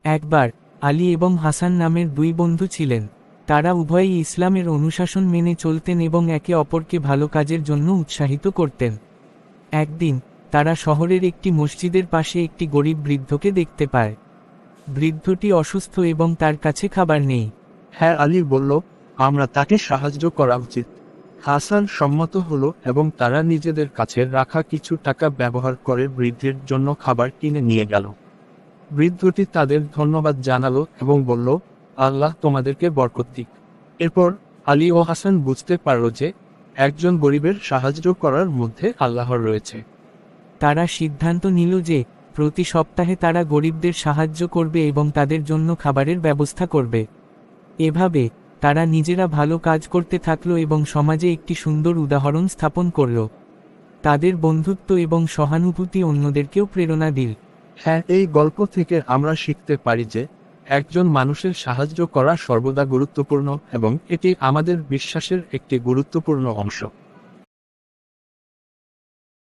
একবার আলী এবং হাসান নামের দুই বন্ধু ছিলেন। তারা উভয়ই ইসলামের অনুশাসন মেনে চলতেন এবং একে অপরকে ভালো কাজের জন্য উৎসাহিত করতেন। একদিন তারা শহরের একটি মসজিদের পাশে একটি গরিব বৃদ্ধকে দেখতে পায়। বৃদ্ধটি অসুস্থ এবং তার কাছে খাবার নেই। হ্যাঁ, আলী বলল, আমরা তাকে সাহায্য করা উচিত। হাসান সম্মত হলো এবং তারা নিজেদের কাছে রাখা কিছু টাকা ব্যবহার করে বৃদ্ধের জন্য খাবার কিনে নিয়ে গেল। বৃদ্ধটি তাদের ধন্যবাদ জানালো এবং বলল, আল্লাহ তোমাদেরকে বরকত দিক। এরপর আলী ও হাসান বুঝতে পারল যে একজন গরিবের সাহায্য করার মধ্যে আল্লাহর রয়েছে। তারা সিদ্ধান্ত নিল যে প্রতি সপ্তাহে তারা গরিবদের সাহায্য করবে এবং তাদের জন্য খাবারের ব্যবস্থা করবে। এভাবে তারা নিজেরা ভালো কাজ করতে থাকলো এবং সমাজে একটি সুন্দর উদাহরণ স্থাপন করল। তাদের বন্ধুত্ব এবং সহানুভূতি অন্যদেরকেও প্রেরণা দিল। হ্যাঁ, এই গল্প থেকে আমরা শিখতে পারি যে একজন মানুষের সাহায্য করা সর্বদা গুরুত্বপূর্ণ এবং এটি আমাদের বিশ্বাসের একটি গুরুত্বপূর্ণ অংশ।